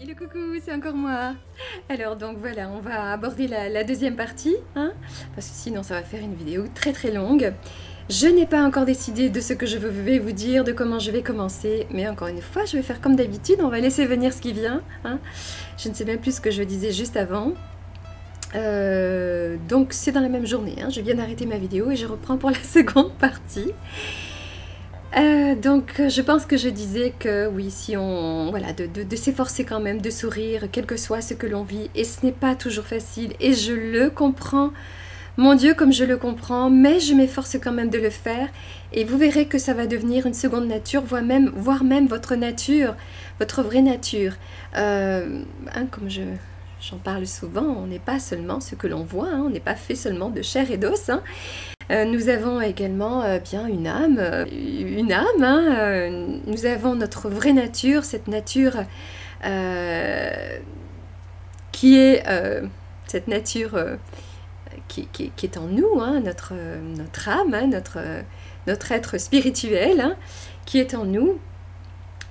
Hello coucou, c'est encore moi. Alors donc voilà, on va aborder la deuxième partie, hein, parce que sinon ça va faire une vidéo très très longue. Je n'ai pas encore décidé de ce que je vais vous dire, de comment je vais commencer, mais encore une fois, je vais faire comme d'habitude, on va laisser venir ce qui vient. Hein. Je ne sais même plus ce que je disais juste avant. Donc c'est dans la même journée, hein. Je viens d'arrêter ma vidéo et je reprends pour la seconde partie. Donc je pense que je disais que oui, si on voilà, de s'efforcer quand même de sourire quel que soit ce que l'on vit, et ce n'est pas toujours facile et je le comprends, mon Dieu comme je le comprends, mais je m'efforce quand même de le faire et vous verrez que ça va devenir une seconde nature, voire même votre nature, votre vraie nature. Hein, comme j'en parle souvent, on n'est pas seulement ce que l'on voit, hein, on n'est pas fait seulement de chair et d'os, hein. Nous avons également bien une âme, hein, nous avons notre vraie nature, cette nature qui est cette nature qui est en nous, hein, notre âme, hein, notre être spirituel, hein, qui est en nous,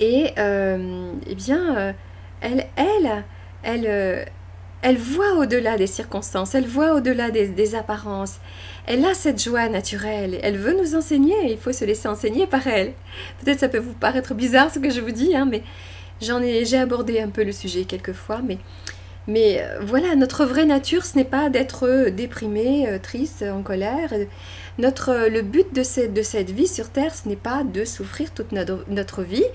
et eh bien elle voit au-delà des circonstances, elle voit au-delà des apparences. Elle a cette joie naturelle, elle veut nous enseigner, il faut se laisser enseigner par elle. Peut-être ça peut vous paraître bizarre ce que je vous dis, hein, mais j'ai abordé un peu le sujet quelquefois, mais voilà, notre vraie nature, ce n'est pas d'être déprimé, triste, en colère. Le but de cette vie sur Terre, ce n'est pas de souffrir toute notre vie,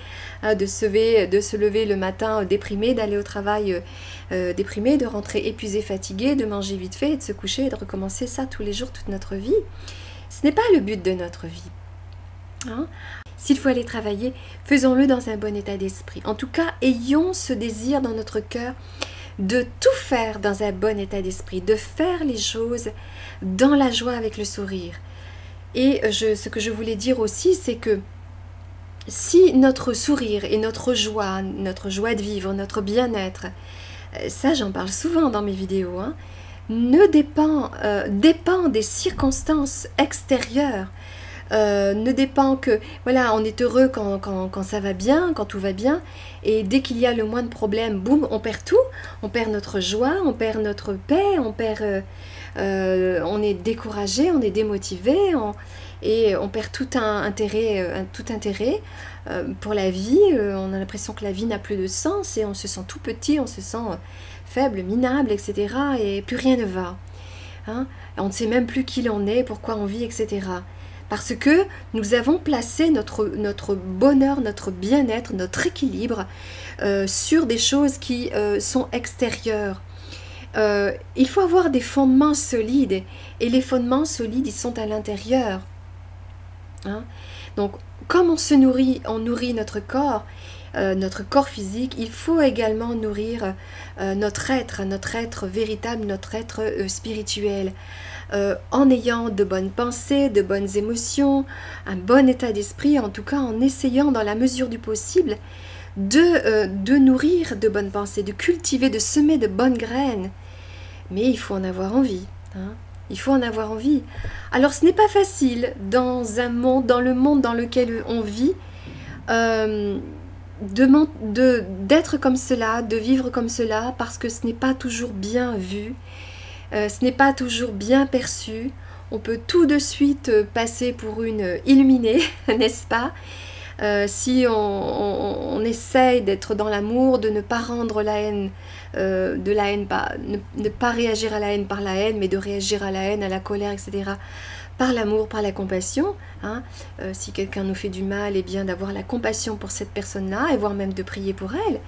de se lever le matin déprimé, d'aller au travail déprimé, de rentrer épuisé, fatigué, de manger vite fait et de se coucher et de recommencer ça tous les jours, toute notre vie. Ce n'est pas le but de notre vie. Hein? S'il faut aller travailler, faisons-le dans un bon état d'esprit. En tout cas, ayons ce désir dans notre cœur de tout faire dans un bon état d'esprit, de faire les choses dans la joie avec le sourire. Et ce que je voulais dire aussi, c'est que si notre sourire et notre joie de vivre, notre bien-être, ça j'en parle souvent dans mes vidéos, hein, dépend des circonstances extérieures, ne dépend que, voilà, on est heureux quand ça va bien, quand tout va bien, et dès qu'il y a le moindre problème, boum, on perd tout, on perd notre joie, on perd notre paix, on est découragé, on est démotivé, et on perd tout intérêt pour la vie. On a l'impression que la vie n'a plus de sens et on se sent tout petit, on se sent faible, minable, etc. Et plus rien ne va. Hein? On ne sait même plus qui l'on est, pourquoi on vit, etc. Parce que nous avons placé notre bonheur, notre bien-être, notre équilibre sur des choses qui sont extérieures. Il faut avoir des fondements solides, et les fondements solides, ils sont à l'intérieur. Hein? Donc, comme on nourrit notre corps physique, il faut également nourrir notre être véritable, notre être spirituel, en ayant de bonnes pensées, de bonnes émotions, un bon état d'esprit, en tout cas en essayant dans la mesure du possible de nourrir de bonnes pensées, de cultiver, de semer de bonnes graines. Mais il faut en avoir envie. Hein? Il faut en avoir envie. Alors ce n'est pas facile dans le monde dans lequel on vit, d'être comme cela, de vivre comme cela, parce que ce n'est pas toujours bien vu, ce n'est pas toujours bien perçu. On peut tout de suite passer pour une illuminée, n'est-ce pas? Si on essaye d'être dans l'amour, de ne pas rendre la haine, ne pas réagir à la haine par la haine, mais de réagir à la haine, à la colère, etc., par l'amour, par la compassion. Hein. Si quelqu'un nous fait du mal, eh bien d'avoir la compassion pour cette personne-là, et voire même de prier pour elle.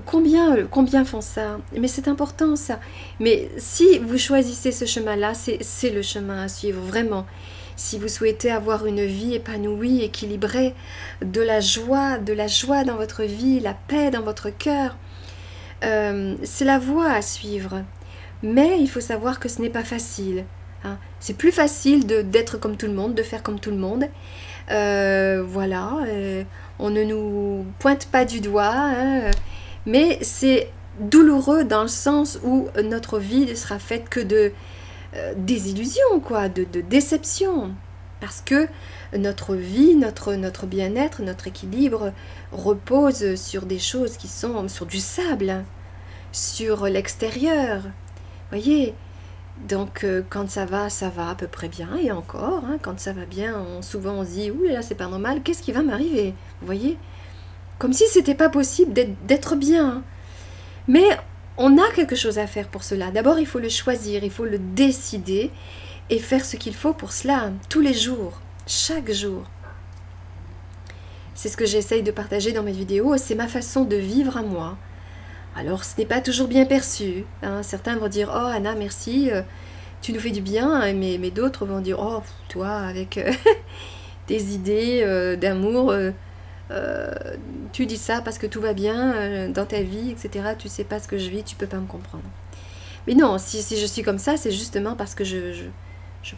Combien font ça? Mais c'est important ça. Mais si vous choisissez ce chemin-là, c'est le chemin à suivre, vraiment. Si vous souhaitez avoir une vie épanouie, équilibrée, de la joie dans votre vie, la paix dans votre cœur, c'est la voie à suivre. Mais il faut savoir que ce n'est pas facile. Hein. C'est plus facile d'être comme tout le monde, de faire comme tout le monde. Voilà, on ne nous pointe pas du doigt, hein, mais c'est douloureux dans le sens où notre vie ne sera faite que de désillusion, quoi, de déception. Parce que notre vie, notre bien-être, notre équilibre repose sur des choses qui sont sur du sable, sur l'extérieur. Voyez, donc quand ça va à peu près bien, et encore, hein, quand ça va bien, souvent on se dit, ouh là c'est pas normal, qu'est-ce qui va m'arriver? Vous voyez, comme si c'était pas possible d'être bien. Mais on a quelque chose à faire pour cela. D'abord, il faut le choisir, il faut le décider et faire ce qu'il faut pour cela, tous les jours, chaque jour. C'est ce que j'essaye de partager dans mes vidéos, c'est ma façon de vivre à moi. Alors, ce n'est pas toujours bien perçu. Hein. Certains vont dire « Oh, Anna, merci, tu nous fais du bien », mais d'autres vont dire « Oh, toi, avec tes idées d'amour, tu dis ça parce que tout va bien dans ta vie, etc. Tu sais pas ce que je vis, tu peux pas me comprendre. » Mais non, si je suis comme ça, c'est justement parce que je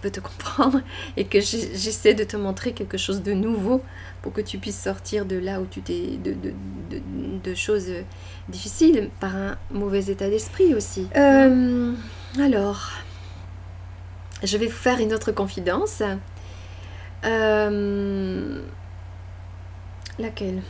peux te comprendre et que j'essaie de te montrer quelque chose de nouveau pour que tu puisses sortir de là où tu t'es de choses difficiles par un mauvais état d'esprit aussi. Alors, je vais vous faire une autre confidence. Laquelle ?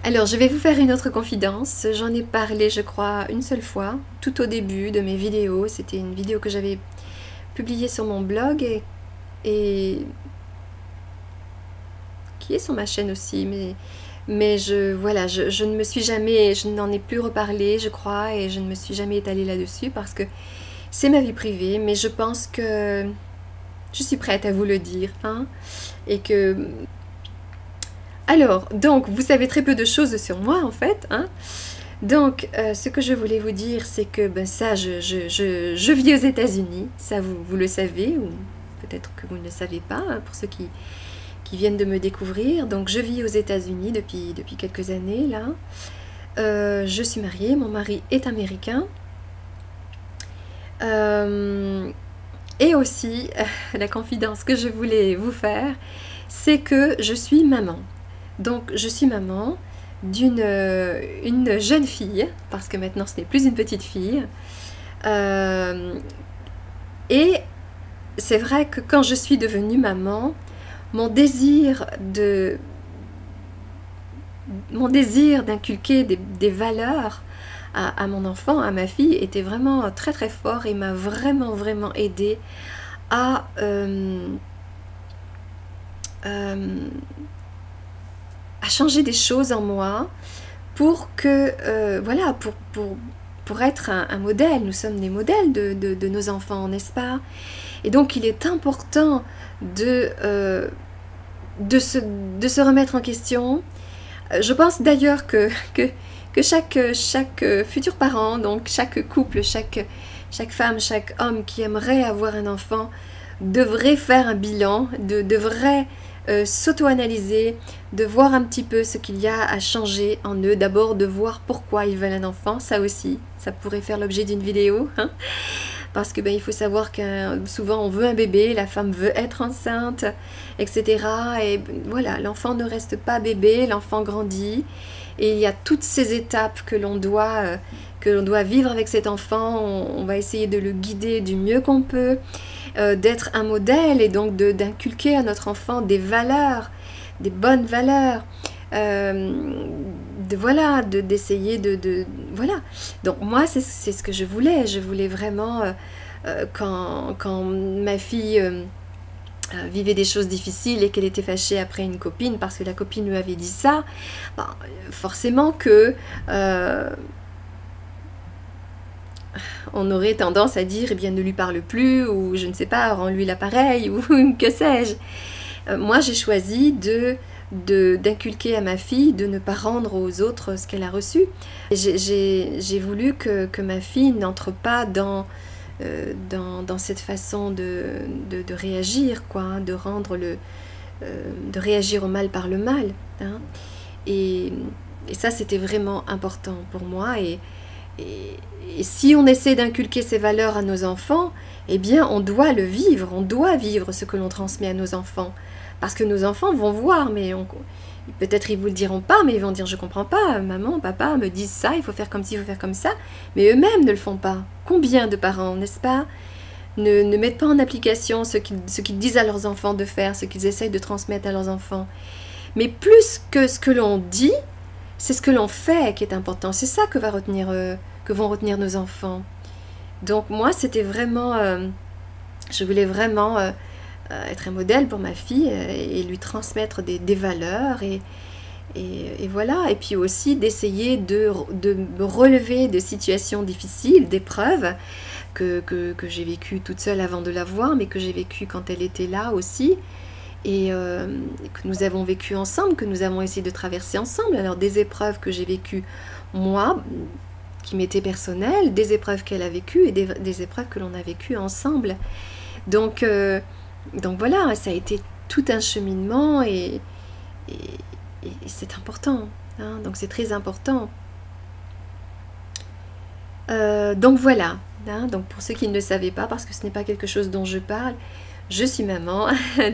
Alors, je vais vous faire une autre confidence. J'en ai parlé, je crois, une seule fois, tout au début de mes vidéos. C'était une vidéo que j'avais publiée sur mon blog et qui est sur ma chaîne aussi. Mais voilà, je ne me suis jamais, je n'en ai plus reparlé, je crois, et je ne me suis jamais étalée là-dessus parce que c'est ma vie privée. Mais je pense que je suis prête à vous le dire, hein, et que... Alors, donc, vous savez très peu de choses sur moi, en fait. Hein. Donc, ce que je voulais vous dire, c'est que ben, ça, je vis aux États-Unis. Ça, vous le savez, ou peut-être que vous ne le savez pas, hein, pour ceux qui viennent de me découvrir. Donc, je vis aux États-Unis depuis quelques années, là. Je suis mariée, mon mari est américain. Et aussi, la confidence que je voulais vous faire, c'est que je suis maman. Donc, je suis maman d'une jeune fille, parce que maintenant ce n'est plus une petite fille. Et c'est vrai que quand je suis devenue maman, mon désir d'inculquer des valeurs à mon enfant, à ma fille, était vraiment très très fort et m'a vraiment vraiment aidée à... à changer des choses en moi pour que, voilà, pour être un modèle. Nous sommes des modèles de nos enfants, n'est-ce pas? Et donc il est important de se remettre en question. Je pense d'ailleurs que chaque futur parent, donc chaque couple, chaque femme, chaque homme qui aimerait avoir un enfant devrait faire un bilan, devrait s'auto-analyser, de voir un petit peu ce qu'il y a à changer en eux, d'abord de voir pourquoi ils veulent un enfant, ça aussi, ça pourrait faire l'objet d'une vidéo, hein, parce que ben, il faut savoir que souvent on veut un bébé, la femme veut être enceinte, etc. Et voilà, l'enfant ne reste pas bébé, l'enfant grandit, et il y a toutes ces étapes que l'on doit vivre avec cet enfant. On va essayer de le guider du mieux qu'on peut, d'être un modèle et donc d'inculquer à notre enfant des valeurs, des bonnes valeurs, voilà, d'essayer voilà. Donc moi c'est ce que je voulais vraiment quand ma fille vivait des choses difficiles et qu'elle était fâchée après une copine parce que la copine lui avait dit ça, ben, forcément que on aurait tendance à dire, eh bien, ne lui parle plus, ou je ne sais pas, rends-lui l'appareil, ou que sais-je. Moi, j'ai choisi d'inculquer à ma fille de ne pas rendre aux autres ce qu'elle a reçu. J'ai voulu que ma fille n'entre pas dans cette façon de réagir, quoi, hein, de réagir au mal par le mal. Hein. Et ça, c'était vraiment important pour moi. Et si on essaie d'inculquer ces valeurs à nos enfants, eh bien on doit le vivre, on doit vivre ce que l'on transmet à nos enfants. Parce que nos enfants vont voir, mais Peut-être ils vous le diront pas, mais ils vont dire je comprends pas, maman, papa me disent ça, il faut faire comme ci, il faut faire comme ça, mais eux-mêmes ne le font pas. Combien de parents, n'est-ce pas, ne mettent pas en application ce qu'ils disent à leurs enfants de faire, ce qu'ils essayent de transmettre à leurs enfants. Mais plus que ce que l'on dit, c'est ce que l'on fait qui est important. C'est ça que vont retenir nos enfants. Donc moi, c'était vraiment... je voulais vraiment être un modèle pour ma fille et lui transmettre des valeurs et voilà. Et puis aussi d'essayer de me relever de situations difficiles, d'épreuves que j'ai vécues toute seule avant de la voir, mais que j'ai vécues quand elle était là aussi. Et que nous avons vécu ensemble, que nous avons essayé de traverser ensemble. Alors des épreuves que j'ai vécues moi, qui m'étaient personnelles, des épreuves qu'elle a vécues et des épreuves que l'on a vécues ensemble. Donc voilà, ça a été tout un cheminement et c'est important, hein, donc c'est très important. Donc voilà, hein, donc pour ceux qui ne le savaient pas, parce que ce n'est pas quelque chose dont je parle, je suis maman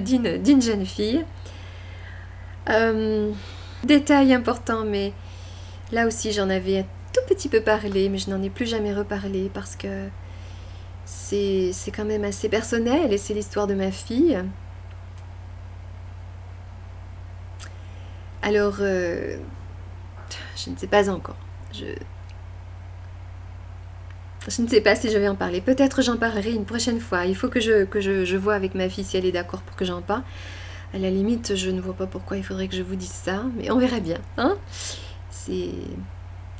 d'une jeune fille. Détail important, mais là aussi j'en avais un tout petit peu parlé, mais je n'en ai plus jamais reparlé parce que c'est quand même assez personnel et c'est l'histoire de ma fille. Alors, je ne sais pas encore. Je ne sais pas si je vais en parler. Peut-être j'en parlerai une prochaine fois. Il faut que je vois avec ma fille si elle est d'accord pour que j'en parle. À la limite, je ne vois pas pourquoi il faudrait que je vous dise ça, mais on verra bien. Hein, c'est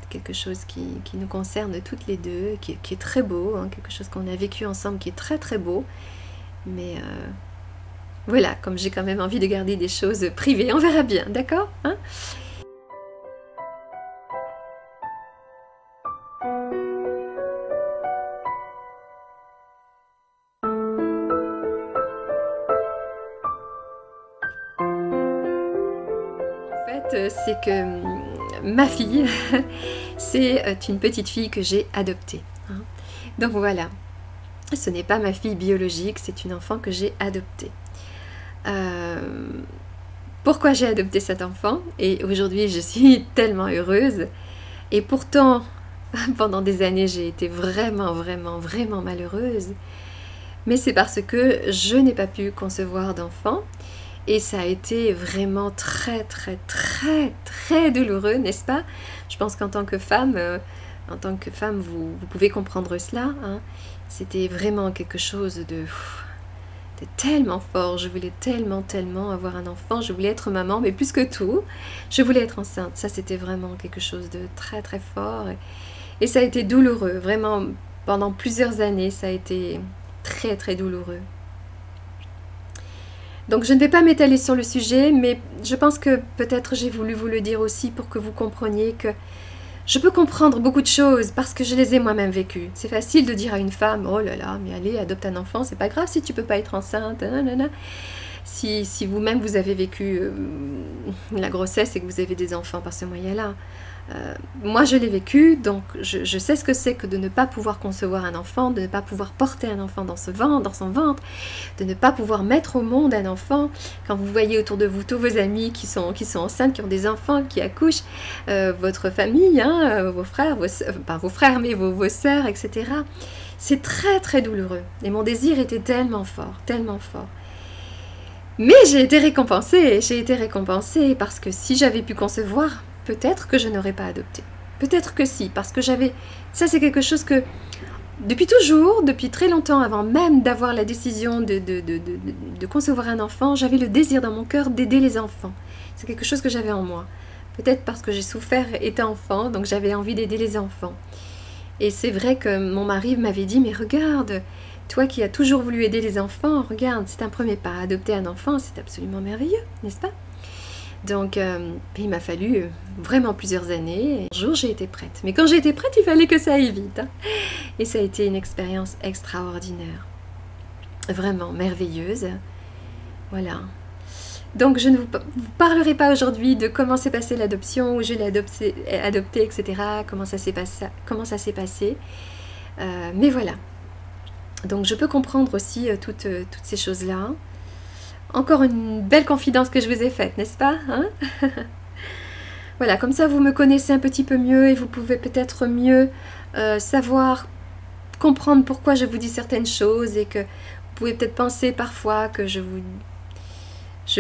quelque chose qui nous concerne toutes les deux, qui est très beau, hein, quelque chose qu'on a vécu ensemble qui est très très beau. Mais voilà, comme j'ai quand même envie de garder des choses privées, on verra bien, d'accord, hein? C'est que ma fille, c'est une petite fille que j'ai adoptée. Hein. Donc voilà, ce n'est pas ma fille biologique, c'est une enfant que j'ai adoptée. Pourquoi j'ai adopté cet enfant? Et aujourd'hui, je suis tellement heureuse. Et pourtant, pendant des années, j'ai été vraiment, vraiment, vraiment malheureuse. Mais c'est parce que je n'ai pas pu concevoir d'enfant. Et ça a été vraiment très, très, très, très douloureux, n'est-ce pas? Je pense qu'en tant que femme, vous pouvez comprendre cela. Hein. C'était vraiment quelque chose de tellement fort. Je voulais tellement, tellement avoir un enfant. Je voulais être maman, mais plus que tout, je voulais être enceinte. Ça, c'était vraiment quelque chose de très, très fort. Et ça a été douloureux. Vraiment, pendant plusieurs années, ça a été très, très douloureux. Donc je ne vais pas m'étaler sur le sujet, mais je pense que peut-être j'ai voulu vous le dire aussi pour que vous compreniez que je peux comprendre beaucoup de choses parce que je les ai moi-même vécues. C'est facile de dire à une femme, oh là là, mais allez, adopte un enfant, c'est pas grave si tu peux pas être enceinte, nanana. Si vous-même vous avez vécu la grossesse et que vous avez des enfants par ce moyen-là. Moi je l'ai vécu, donc je sais ce que c'est que de ne pas pouvoir concevoir un enfant, de ne pas pouvoir porter un enfant dans son ventre, de ne pas pouvoir mettre au monde un enfant. Quand vous voyez autour de vous tous vos amis qui sont enceintes, qui ont des enfants, qui accouchent, votre famille, hein, vos frères, pas vos frères mais vos sœurs, etc. C'est très très douloureux. Et mon désir était tellement fort, tellement fort. Mais j'ai été récompensée parce que si j'avais pu concevoir, peut-être que je n'aurais pas adopté. Peut-être que si, parce que j'avais... Ça, c'est quelque chose que, depuis toujours, depuis très longtemps, avant même d'avoir la décision de concevoir un enfant, j'avais le désir dans mon cœur d'aider les enfants. C'est quelque chose que j'avais en moi. Peut-être parce que j'ai souffert étant enfant, donc j'avais envie d'aider les enfants. Et c'est vrai que mon mari m'avait dit, mais regarde, toi qui as toujours voulu aider les enfants, regarde, c'est un premier pas. Adopter un enfant, c'est absolument merveilleux, n'est-ce pas? Donc, il m'a fallu vraiment plusieurs années. Et un jour, j'ai été prête. Mais quand j'ai été prête, il fallait que ça aille vite. Hein. Et ça a été une expérience extraordinaire. Vraiment merveilleuse. Voilà. Donc, je ne vous parlerai pas aujourd'hui de comment s'est passée l'adoption, où je l'ai adopté, etc. Comment ça s'est passé. Mais voilà. Donc, je peux comprendre aussi toutes ces choses-là. Encore une belle confidence que je vous ai faite, n'est-ce pas, hein? Voilà, comme ça vous me connaissez un petit peu mieux et vous pouvez peut-être mieux savoir, comprendre pourquoi je vous dis certaines choses et que vous pouvez peut-être penser parfois que je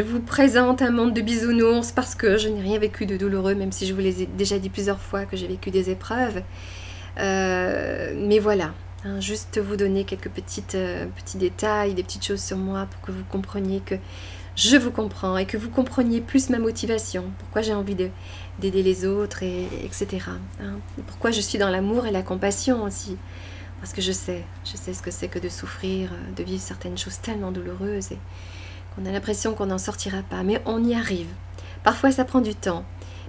vous présente un monde de bisounours parce que je n'ai rien vécu de douloureux, même si je vous l'ai déjà dit plusieurs fois que j'ai vécu des épreuves. Mais voilà, hein, juste vous donner quelques petits détails, des petites choses sur moi pour que vous compreniez que je vous comprends et que vous compreniez plus ma motivation, pourquoi j'ai envie d'aider les autres, etc. Hein, et pourquoi je suis dans l'amour et la compassion aussi. Parce que je sais ce que c'est que de souffrir, de vivre certaines choses tellement douloureuses et qu'on a l'impression qu'on n'en sortira pas. Mais on y arrive. Parfois ça prend du temps,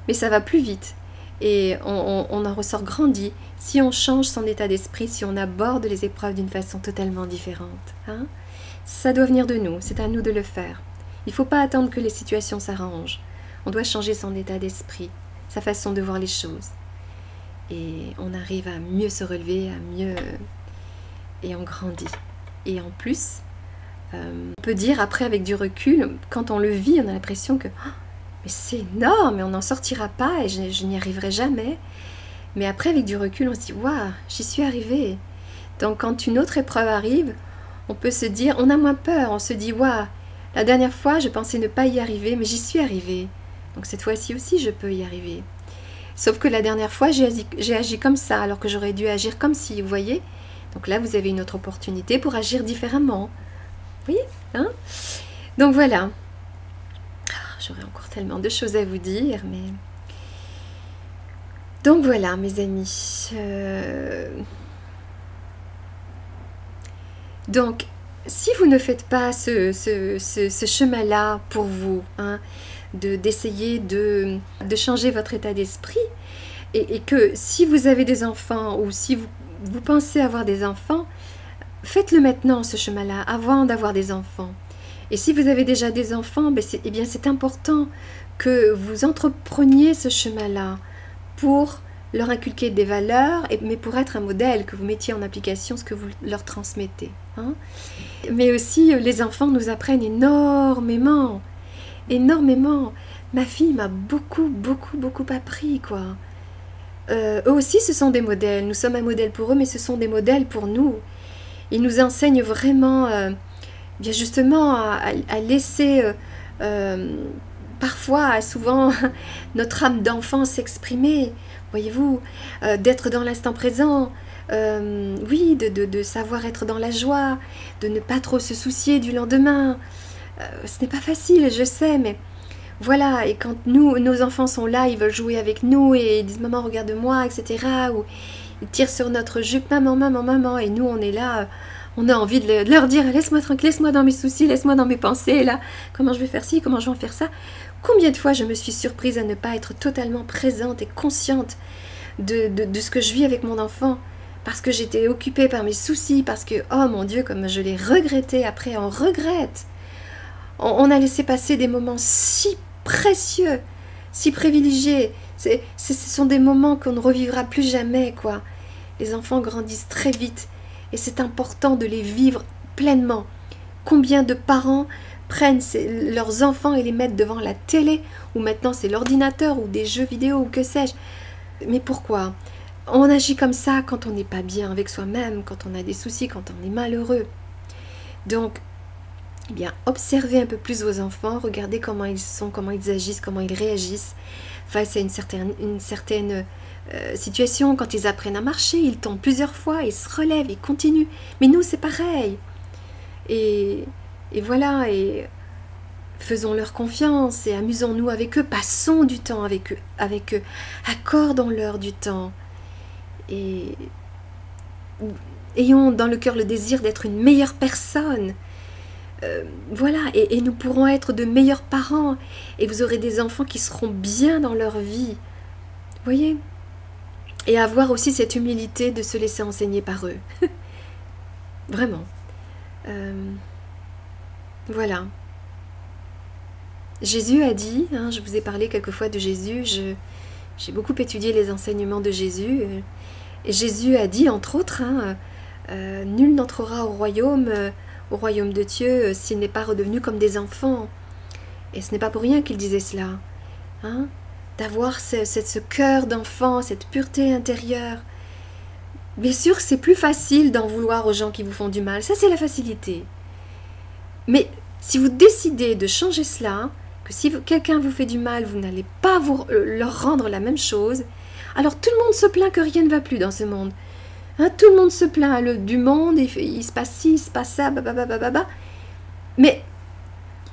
mais ça va plus vite. Et on en ressort grandi si on change son état d'esprit, si on aborde les épreuves d'une façon totalement différente. Hein? Ça doit venir de nous, c'est à nous de le faire. Il ne faut pas attendre que les situations s'arrangent. On doit changer son état d'esprit, sa façon de voir les choses. Et on arrive à mieux se relever, à mieux... et on grandit. Et en plus, on peut dire après avec du recul, quand on le vit, on a l'impression que oh, mais c'est énorme, mais on n'en sortira pas et je n'y arriverai jamais. Mais après avec du recul, on se dit waouh, j'y suis arrivée. Donc quand une autre épreuve arrive, on peut se dire, on a moins peur, on se dit waouh, la dernière fois je pensais ne pas y arriver, mais j'y suis arrivée. Donc cette fois-ci aussi je peux y arriver. Sauf que la dernière fois, j'ai agi comme ça, alors que j'aurais dû agir comme si, vous voyez. Donc là, vous avez une autre opportunité pour agir différemment. Vous voyez, hein? Donc voilà. J'aurais encore tellement de choses à vous dire, mais... Donc voilà, mes amis. Donc, si vous ne faites pas ce chemin-là pour vous, hein, d'essayer de changer votre état d'esprit et que si vous avez des enfants ou si vous pensez avoir des enfants, faites-le maintenant ce chemin-là avant d'avoir des enfants. Et si vous avez déjà des enfants, eh bien c'est important que vous entrepreniez ce chemin-là pour leur inculquer des valeurs, mais pour être un modèle, que vous mettiez en application ce que vous leur transmettez. Hein. Mais aussi, les enfants nous apprennent énormément. Énormément. Ma fille m'a beaucoup appris, quoi. Eux aussi, ce sont des modèles. Nous sommes un modèle pour eux, mais ce sont des modèles pour nous. Ils nous enseignent vraiment, bien justement, à laisser, parfois, souvent, notre âme d'enfant s'exprimer. Voyez-vous, d'être dans l'instant présent. Oui, de savoir être dans la joie, de ne pas trop se soucier du lendemain. Ce n'est pas facile, je sais, mais voilà, et quand nos enfants sont là, ils veulent jouer avec nous et ils disent « Maman, regarde-moi », etc. Ou ils tirent sur notre jupe « Maman, maman, maman », et nous, on est là, on a envie de leur dire « Laisse-moi tranquille, laisse-moi dans mes soucis, laisse-moi dans mes pensées, là, comment je vais faire ci, comment je vais en faire ça ». Combien de fois je me suis surprise à ne pas être totalement présente et consciente de ce que je vis avec mon enfant, parce que j'étais occupée par mes soucis, parce que, oh mon Dieu, comme je l'ai regretté, après on regrette. On a laissé passer des moments si précieux, si privilégiés. Ce sont des moments qu'on ne revivra plus jamais, quoi. Les enfants grandissent très vite et c'est important de les vivre pleinement. Combien de parents prennent leurs enfants et les mettent devant la télé, ou maintenant c'est l'ordinateur ou des jeux vidéo ou que sais-je. Mais pourquoi? On agit comme ça quand on n'est pas bien avec soi-même, quand on a des soucis, quand on est malheureux. Donc, eh bien, observez un peu plus vos enfants, regardez comment ils sont, comment ils agissent, comment ils réagissent face à une certaine situation. Quand ils apprennent à marcher, ils tombent plusieurs fois, ils se relèvent, ils continuent. Mais nous, c'est pareil. Et voilà, et faisons-leur confiance et amusons-nous avec eux, passons du temps avec eux, accordons-leur du temps. Et ayons dans le cœur le désir d'être une meilleure personne. Voilà, et nous pourrons être de meilleurs parents et vous aurez des enfants qui seront bien dans leur vie, vous voyez, et avoir aussi cette humilité de se laisser enseigner par eux. Vraiment. Voilà. Jésus a dit, hein, je vous ai parlé quelquefois de Jésus, j'ai beaucoup étudié les enseignements de Jésus, et Jésus a dit entre autres, hein, nul n'entrera au royaume au royaume de Dieu s'il n'est pas redevenu comme des enfants. Et ce n'est pas pour rien qu'il disait cela. Hein? D'avoir ce cœur d'enfant, cette pureté intérieure. Bien sûr, c'est plus facile d'en vouloir aux gens qui vous font du mal. Ça, c'est la facilité. Mais si vous décidez de changer cela, que si quelqu'un vous fait du mal, vous n'allez pas leur rendre la même chose, alors tout le monde se plaint que rien ne va plus dans ce monde. Hein, tout le monde se plaint du monde, il se passe ci, il se passe ça, mais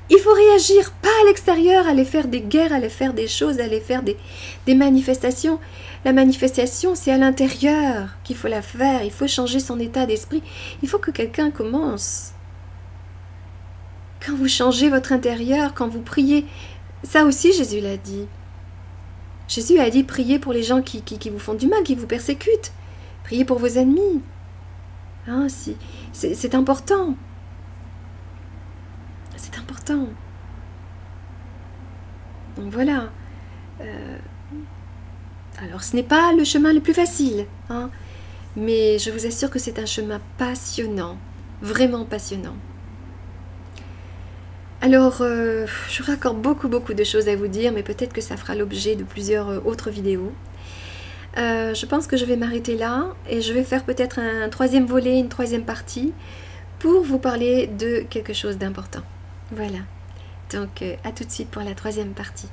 il faut réagir, pas à l'extérieur, aller faire des guerres, aller faire des choses, aller faire des manifestations. La manifestation, c'est à l'intérieur qu'il faut la faire, il faut changer son état d'esprit. Il faut que quelqu'un commence. Quand vous changez votre intérieur, quand vous priez, ça aussi Jésus l'a dit. Jésus a dit, priez pour les gens qui vous font du mal, qui vous persécutent. Priez pour vos ennemis. Hein, c'est important. C'est important. Donc voilà. Alors ce n'est pas le chemin le plus facile, hein, mais je vous assure que c'est un chemin passionnant. Vraiment passionnant. Alors, j'aurai encore beaucoup de choses à vous dire, mais peut-être que ça fera l'objet de plusieurs autres vidéos. Je pense que je vais m'arrêter là, et je vais faire peut-être un troisième volet, une troisième partie, pour vous parler de quelque chose d'important. Voilà. Donc, à tout de suite pour la troisième partie.